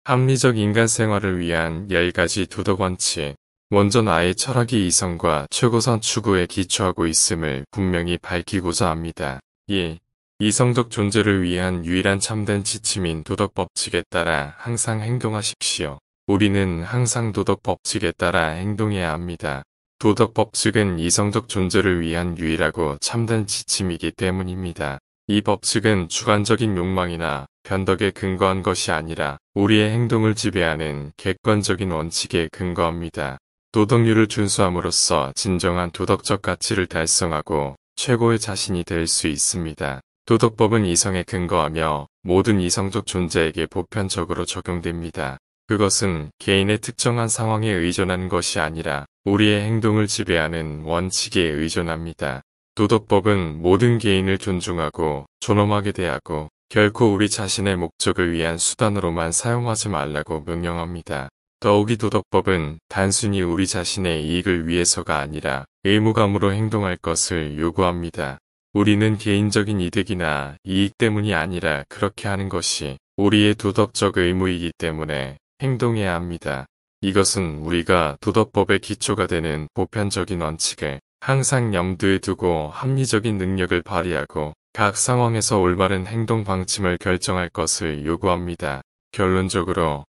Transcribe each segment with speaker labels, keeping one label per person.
Speaker 1: 합리적 인간 생활을 위한 10가지 도덕 원칙. 먼저 나의 철학이 이성과 최고선 추구에 기초하고 있음을 분명히 밝히고자 합니다. 1. 이성적 존재를 위한 유일한 참된 지침인 도덕 법칙에 따라 항상 행동하십시오. 우리는 항상 도덕 법칙에 따라 행동해야 합니다. 도덕 법칙은 이성적 존재를 위한 유일하고 참된 지침이기 때문입니다. 이 법칙은 주관적인 욕망이나 변덕에 근거한 것이 아니라 우리의 행동을 지배하는 객관적인 원칙에 근거합니다. 도덕률을 준수함으로써 진정한 도덕적 가치를 달성하고 최고의 자신이 될 수 있습니다. 도덕법은 이성에 근거하며 모든 이성적 존재에게 보편적으로 적용됩니다. 그것은 개인의 특정한 상황에 의존하는 것이 아니라 우리의 행동을 지배하는 원칙에 의존합니다. 도덕법은 모든 개인을 존중하고 존엄하게 대하고 결코 우리 자신의 목적을 위한 수단으로만 사용하지 말라고 명령합니다. 더욱이 도덕법은 단순히 우리 자신의 이익을 위해서가 아니라 의무감으로 행동할 것을 요구합니다. 우리는 개인적인 이득이나 이익 때문이 아니라 그렇게 하는 것이 우리의 도덕적 의무이기 때문에 행동해야 합니다. 이것은 우리가 도덕법의 기초가 되는 보편적인 원칙을 항상 염두에 두고 합리적인 능력을 발휘하고 각 상황에서 올바른 행동 방침을 결정할 것을 요구합니다. 결론적으로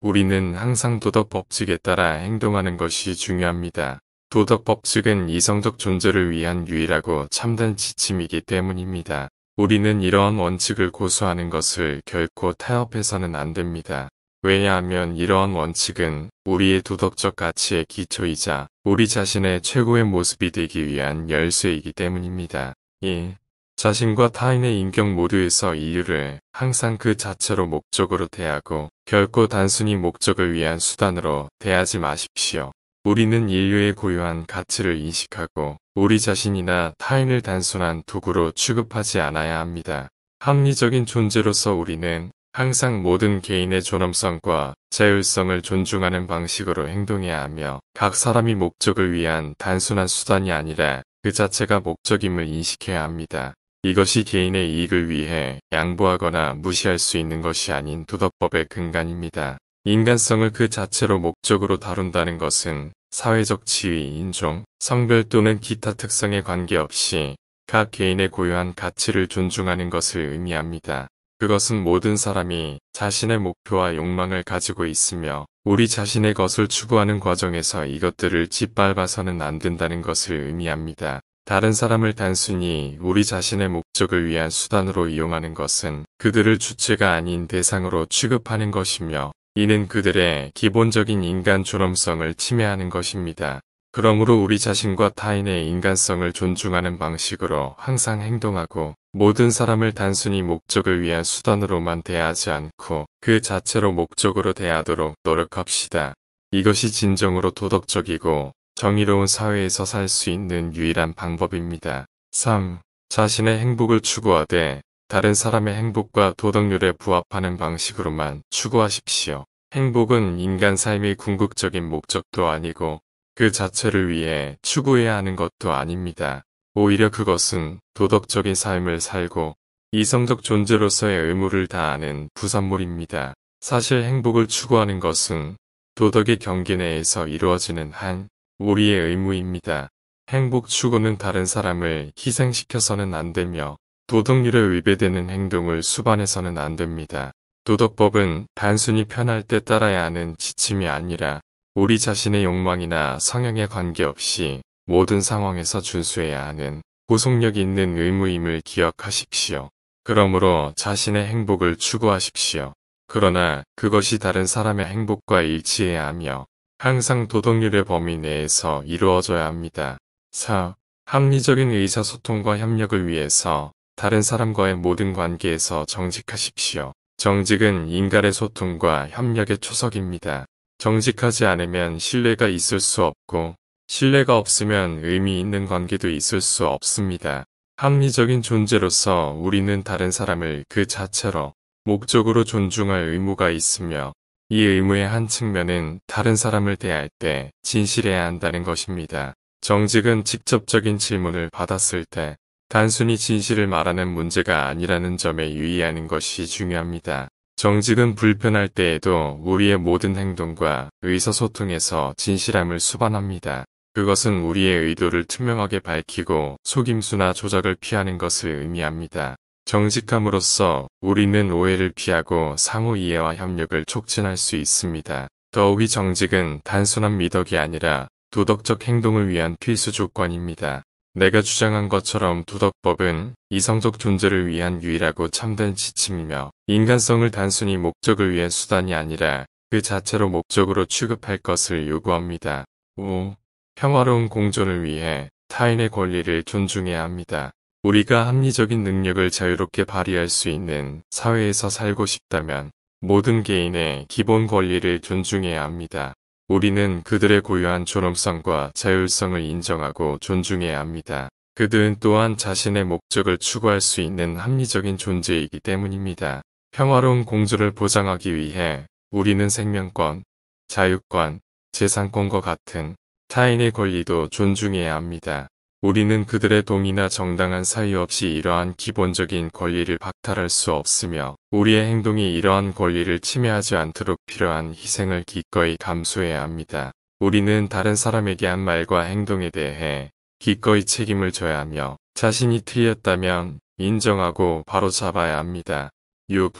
Speaker 1: 우리는 항상 도덕 법칙에 따라 행동하는 것이 중요합니다. 도덕 법칙은 이성적 존재를 위한 유일하고 참된 지침이기 때문입니다. 우리는 이러한 원칙을 고수하는 것을 결코 타협해서는 안 됩니다. 왜냐하면 이러한 원칙은 우리의 도덕적 가치의 기초이자 우리 자신의 최고의 모습이 되기 위한 열쇠이기 때문입니다. 1. 자신과 타인의 인격 모두에서 인류를 항상 그 자체로 목적으로 대하고 결코 단순히 목적을 위한 수단으로 대하지 마십시오. 우리는 인류의 고유한 가치를 인식하고 우리 자신이나 타인을 단순한 도구로 취급하지 않아야 합니다. 합리적인 존재로서 우리는 항상 모든 개인의 존엄성과 자율성을 존중하는 방식으로 행동해야 하며 각 사람이 목적을 위한 단순한 수단이 아니라 그 자체가 목적임을 인식해야 합니다. 이것이 개인의 이익을 위해 양보하거나 무시할 수 있는 것이 아닌 도덕법의 근간입니다. 인간성을 그 자체로 목적으로 다룬다는 것은 사회적 지위, 인종, 성별 또는 기타 특성에 관계없이 각 개인의 고유한 가치를 존중하는 것을 의미합니다. 그것은 모든 사람이 자신의 목표와 욕망을 가지고 있으며 우리 자신의 것을 추구하는 과정에서 이것들을 짓밟아서는 안 된다는 것을 의미합니다. 다른 사람을 단순히 우리 자신의 목적을 위한 수단으로 이용하는 것은 그들을 주체가 아닌 대상으로 취급하는 것이며 이는 그들의 기본적인 인간 존엄성을 침해하는 것입니다. 그러므로 우리 자신과 타인의 인간성을 존중하는 방식으로 항상 행동하고 모든 사람을 단순히 목적을 위한 수단으로만 대하지 않고 그 자체로 목적으로 대하도록 노력합시다. 이것이 진정으로 도덕적이고 정의로운 사회에서 살 수 있는 유일한 방법입니다. 3. 자신의 행복을 추구하되 다른 사람의 행복과 도덕률에 부합하는 방식으로만 추구하십시오. 행복은 인간 삶의 궁극적인 목적도 아니고 그 자체를 위해 추구해야 하는 것도 아닙니다. 오히려 그것은 도덕적인 삶을 살고 이성적 존재로서의 의무를 다하는 부산물입니다. 사실 행복을 추구하는 것은 도덕의 경계 내에서 이루어지는 한 우리의 의무입니다. 행복 추구는 다른 사람을 희생시켜서는 안 되며 도덕률에 위배되는 행동을 수반해서는 안 됩니다. 도덕법은 단순히 편할 때 따라야 하는 지침이 아니라 우리 자신의 욕망이나 성향에 관계없이 모든 상황에서 준수해야 하는 구속력 있는 의무임을 기억하십시오. 그러므로 자신의 행복을 추구하십시오. 그러나 그것이 다른 사람의 행복과 일치해야 하며 항상 도덕률의 범위 내에서 이루어져야 합니다. 4. 합리적인 의사소통과 협력을 위해서 다른 사람과의 모든 관계에서 정직하십시오. 정직은 인간의 소통과 협력의 초석입니다. 정직하지 않으면 신뢰가 있을 수 없고 신뢰가 없으면 의미 있는 관계도 있을 수 없습니다. 합리적인 존재로서 우리는 다른 사람을 그 자체로 목적으로 존중할 의무가 있으며 이 의무의 한 측면은 다른 사람을 대할 때 진실해야 한다는 것입니다. 정직은 직접적인 질문을 받았을 때 단순히 진실을 말하는 문제가 아니라는 점에 유의하는 것이 중요합니다. 정직은 불편할 때에도 우리의 모든 행동과 의사소통에서 진실함을 수반합니다. 그것은 우리의 의도를 투명하게 밝히고 속임수나 조작을 피하는 것을 의미합니다. 정직함으로써 우리는 오해를 피하고 상호 이해와 협력을 촉진할 수 있습니다. 더욱이 정직은 단순한 미덕이 아니라 도덕적 행동을 위한 필수 조건입니다. 내가 주장한 것처럼 도덕법은 이성적 존재를 위한 유일하고 참된 지침이며 인간성을 단순히 목적을 위한 수단이 아니라 그 자체로 목적으로 취급할 것을 요구합니다. 5. 평화로운 공존을 위해 타인의 권리를 존중해야 합니다. 우리가 합리적인 능력을 자유롭게 발휘할 수 있는 사회에서 살고 싶다면 모든 개인의 기본 권리를 존중해야 합니다. 우리는 그들의 고유한 존엄성과 자율성을 인정하고 존중해야 합니다. 그들은 또한 자신의 목적을 추구할 수 있는 합리적인 존재이기 때문입니다. 평화로운 공존을 보장하기 위해 우리는 생명권, 자유권, 재산권과 같은 타인의 권리도 존중해야 합니다. 우리는 그들의 동의나 정당한 사유 없이 이러한 기본적인 권리를 박탈할 수 없으며 우리의 행동이 이러한 권리를 침해하지 않도록 필요한 희생을 기꺼이 감수해야 합니다. 우리는 다른 사람에게 한 말과 행동에 대해 기꺼이 책임을 져야 하며 자신이 틀렸다면 인정하고 바로잡아야 합니다. 6.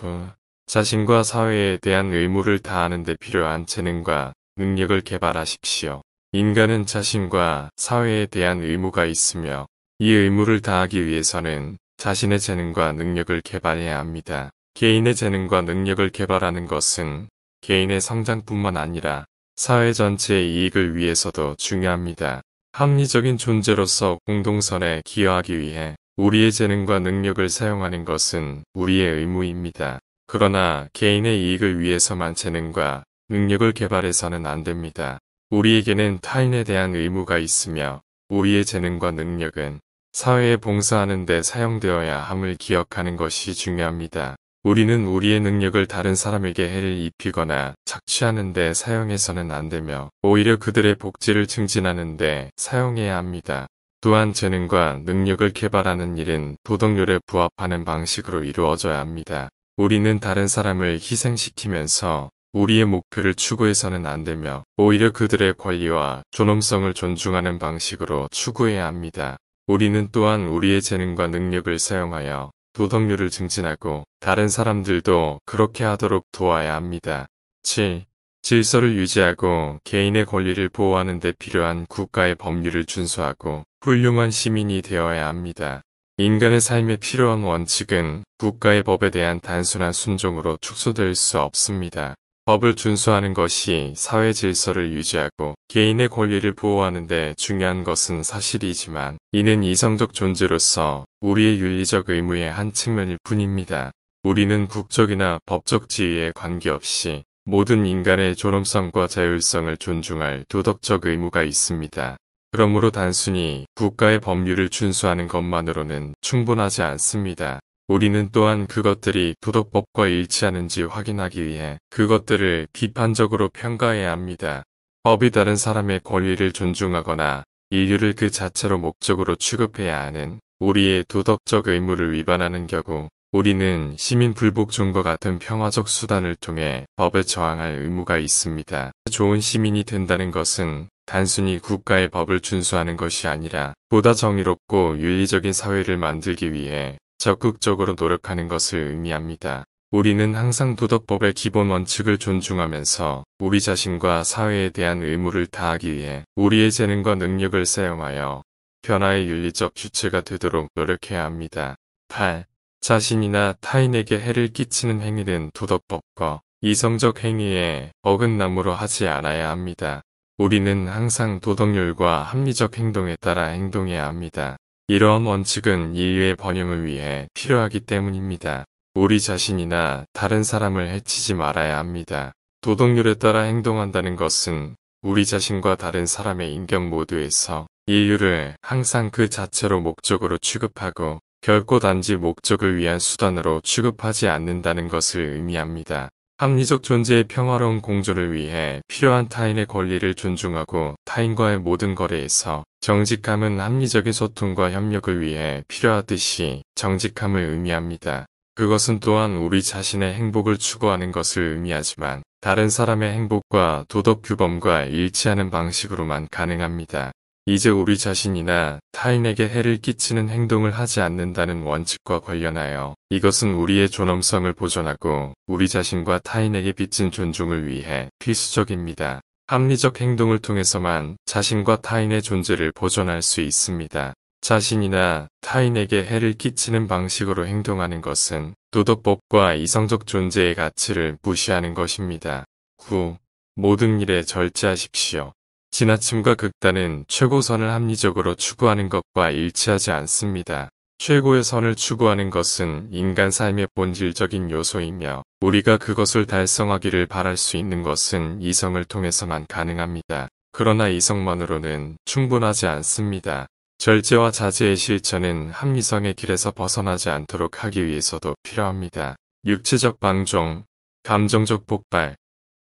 Speaker 1: 자신과 사회에 대한 의무를 다하는 데 필요한 재능과 능력을 개발하십시오. 인간은 자신과 사회에 대한 의무가 있으며 이 의무를 다하기 위해서는 자신의 재능과 능력을 개발해야 합니다. 개인의 재능과 능력을 개발하는 것은 개인의 성장뿐만 아니라 사회 전체의 이익을 위해서도 중요합니다. 합리적인 존재로서 공동선에 기여하기 위해 우리의 재능과 능력을 사용하는 것은 우리의 의무입니다. 그러나 개인의 이익을 위해서만 재능과 능력을 개발해서는 안 됩니다. 우리에게는 타인에 대한 의무가 있으며 우리의 재능과 능력은 사회에 봉사하는 데 사용되어야 함을 기억하는 것이 중요합니다. 우리는 우리의 능력을 다른 사람에게 해를 입히거나 착취하는 데 사용해서는 안 되며 오히려 그들의 복지를 증진하는 데 사용해야 합니다. 또한 재능과 능력을 개발하는 일은 도덕률에 부합하는 방식으로 이루어져야 합니다. 우리는 다른 사람을 희생시키면서 우리의 목표를 추구해서는 안 되며 오히려 그들의 권리와 존엄성을 존중하는 방식으로 추구해야 합니다. 우리는 또한 우리의 재능과 능력을 사용하여 도덕률을 증진하고 다른 사람들도 그렇게 하도록 도와야 합니다. 7. 질서를 유지하고 개인의 권리를 보호하는 데 필요한 국가의 법률을 준수하고 훌륭한 시민이 되어야 합니다. 인간의 삶에 필요한 원칙은 국가의 법에 대한 단순한 순종으로 축소될 수 없습니다. 법을 준수하는 것이 사회 질서를 유지하고 개인의 권리를 보호하는 데 중요한 것은 사실이지만 이는 이성적 존재로서 우리의 윤리적 의무의 한 측면일 뿐입니다. 우리는 국적이나 법적 지위에 관계없이 모든 인간의 존엄성과 자율성을 존중할 도덕적 의무가 있습니다. 그러므로 단순히 국가의 법률을 준수하는 것만으로는 충분하지 않습니다. 우리는 또한 그것들이 도덕법과 일치하는지 확인하기 위해 그것들을 비판적으로 평가해야 합니다. 법이 다른 사람의 권리를 존중하거나 인류를 그 자체로 목적으로 취급해야 하는 우리의 도덕적 의무를 위반하는 경우 우리는 시민 불복종과 같은 평화적 수단을 통해 법에 저항할 의무가 있습니다. 좋은 시민이 된다는 것은 단순히 국가의 법을 준수하는 것이 아니라 보다 정의롭고 윤리적인 사회를 만들기 위해 적극적으로 노력하는 것을 의미합니다. 우리는 항상 도덕법의 기본 원칙을 존중하면서 우리 자신과 사회에 대한 의무를 다하기 위해 우리의 재능과 능력을 사용하여 변화의 윤리적 주체가 되도록 노력해야 합니다. 8. 자신이나 타인에게 해를 끼치는 행위는 도덕법과 이성적 행위에 어긋남으로 하지 않아야 합니다. 우리는 항상 도덕률과 합리적 행동에 따라 행동해야 합니다. 이러한 원칙은 인류의 번영을 위해 필요하기 때문입니다. 우리 자신이나 다른 사람을 해치지 말아야 합니다. 도덕률에 따라 행동한다는 것은 우리 자신과 다른 사람의 인격 모두에서 인류를 항상 그 자체로 목적으로 취급하고 결코 단지 목적을 위한 수단으로 취급하지 않는다는 것을 의미합니다. 합리적 존재의 평화로운 공존을 위해 필요한 타인의 권리를 존중하고 타인과의 모든 거래에서 정직함은 합리적인 소통과 협력을 위해 필요하듯이 정직함을 의미합니다. 그것은 또한 우리 자신의 행복을 추구하는 것을 의미하지만 다른 사람의 행복과 도덕 규범과 일치하는 방식으로만 가능합니다. 이제 우리 자신이나 타인에게 해를 끼치는 행동을 하지 않는다는 원칙과 관련하여 이것은 우리의 존엄성을 보존하고 우리 자신과 타인에게 빚진 존중을 위해 필수적입니다. 합리적 행동을 통해서만 자신과 타인의 존재를 보존할 수 있습니다. 자신이나 타인에게 해를 끼치는 방식으로 행동하는 것은 도덕법과 이성적 존재의 가치를 무시하는 것입니다. 9. 모든 일에 절제하십시오. 지나침과 극단은 최고선을 합리적으로 추구하는 것과 일치하지 않습니다. 최고의 선을 추구하는 것은 인간 삶의 본질적인 요소이며 우리가 그것을 달성하기를 바랄 수 있는 것은 이성을 통해서만 가능합니다. 그러나 이성만으로는 충분하지 않습니다. 절제와 자제의 실천은 합리성의 길에서 벗어나지 않도록 하기 위해서도 필요합니다. 육체적 방종, 감정적 폭발,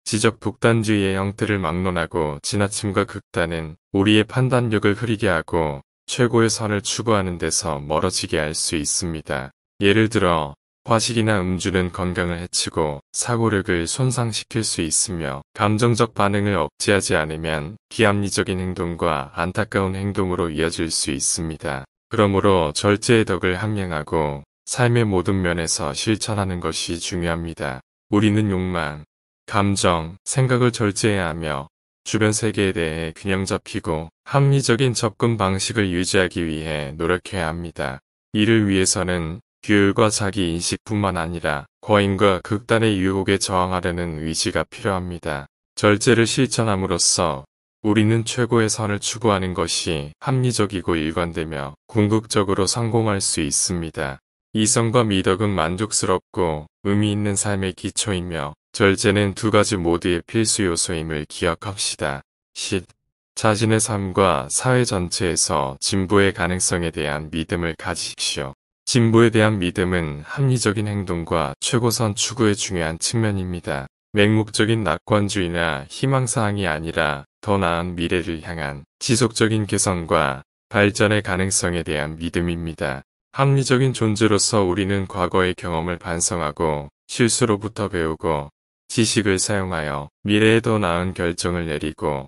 Speaker 1: 지적 독단주의의 형태를 막론하고 지나침과 극단은 우리의 판단력을 흐리게 하고 최고의 선을 추구하는 데서 멀어지게 할 수 있습니다. 예를 들어 과식이나 음주는 건강을 해치고 사고력을 손상시킬 수 있으며 감정적 반응을 억제하지 않으면 비합리적인 행동과 안타까운 행동으로 이어질 수 있습니다. 그러므로 절제의 덕을 함양하고 삶의 모든 면에서 실천하는 것이 중요합니다. 우리는 욕망, 감정, 생각을 절제해야 하며 주변 세계에 대해 균형 잡히고 합리적인 접근 방식을 유지하기 위해 노력해야 합니다. 이를 위해서는 규율과 자기 인식뿐만 아니라 거인과 극단의 유혹에 저항하려는 의지가 필요합니다. 절제를 실천함으로써 우리는 최고의 선을 추구하는 것이 합리적이고 일관되며 궁극적으로 성공할 수 있습니다. 이성과 미덕은 만족스럽고 의미 있는 삶의 기초이며 절제는 두 가지 모두의 필수 요소임을 기억합시다. 10. 자신의 삶과 사회 전체에서 진보의 가능성에 대한 믿음을 가지십시오. 진보에 대한 믿음은 합리적인 행동과 최고선 추구의 중요한 측면입니다. 맹목적인 낙관주의나 희망사항이 아니라 더 나은 미래를 향한 지속적인 개선과 발전의 가능성에 대한 믿음입니다. 합리적인 존재로서 우리는 과거의 경험을 반성하고 실수로부터 배우고 지식을 사용하여 미래에 더 나은 결정을 내리고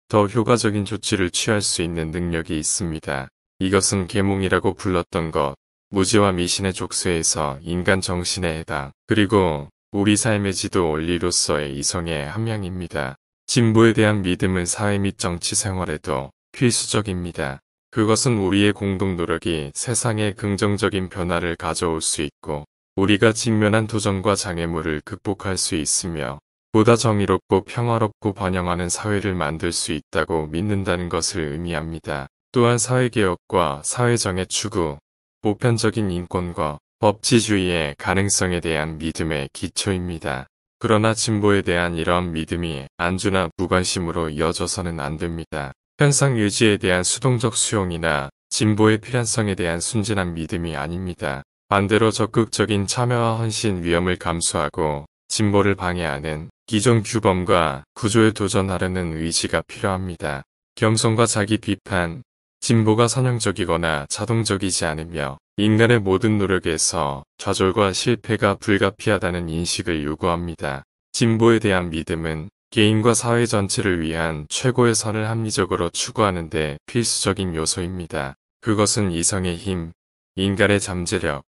Speaker 1: 더 효과적인 조치를 취할 수 있는 능력이 있습니다. 이것은 계몽이라고 불렀던 것, 무지와 미신의 족쇄에서 인간 정신의 해당, 그리고 우리 삶의 지도 원리로서의 이성의 함량입니다. 진보에 대한 믿음은 사회 및 정치 생활에도 필수적입니다. 그것은 우리의 공동 노력이 세상에 긍정적인 변화를 가져올 수 있고 우리가 직면한 도전과 장애물을 극복할 수 있으며 보다 정의롭고 평화롭고 번영하는 사회를 만들 수 있다고 믿는다는 것을 의미합니다. 또한 사회개혁과 사회정의 추구, 보편적인 인권과 법치주의의 가능성에 대한 믿음의 기초입니다. 그러나 진보에 대한 이러한 믿음이 안주나 무관심으로 이어져서는 안 됩니다. 현상 유지에 대한 수동적 수용이나 진보의 필연성에 대한 순진한 믿음이 아닙니다. 반대로 적극적인 참여와 헌신 위험을 감수하고 진보를 방해하는 기존 규범과 구조에 도전하려는 의지가 필요합니다. 겸손과 자기 비판, 진보가 선형적이거나 자동적이지 않으며 인간의 모든 노력에서 좌절과 실패가 불가피하다는 인식을 요구합니다. 진보에 대한 믿음은 개인과 사회 전체를 위한 최고의 선을 합리적으로 추구하는 데 필수적인 요소입니다. 그것은 이성의 힘, 인간의 잠재력,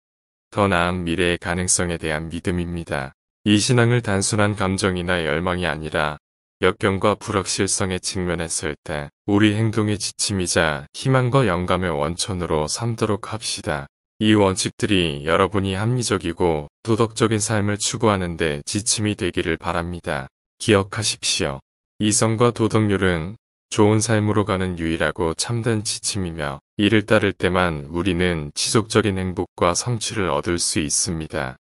Speaker 1: 더 나은 미래의 가능성에 대한 믿음입니다. 이 신앙을 단순한 감정이나 열망이 아니라 역경과 불확실성에 직면했을 때 우리 행동의 지침이자 희망과 영감의 원천으로 삼도록 합시다. 이 원칙들이 여러분이 합리적이고 도덕적인 삶을 추구하는 데 지침이 되기를 바랍니다. 기억하십시오. 이성과 도덕률은 좋은 삶으로 가는 유일하고 참된 지침이며 이를 따를 때만 우리는 지속적인 행복과 성취를 얻을 수 있습니다.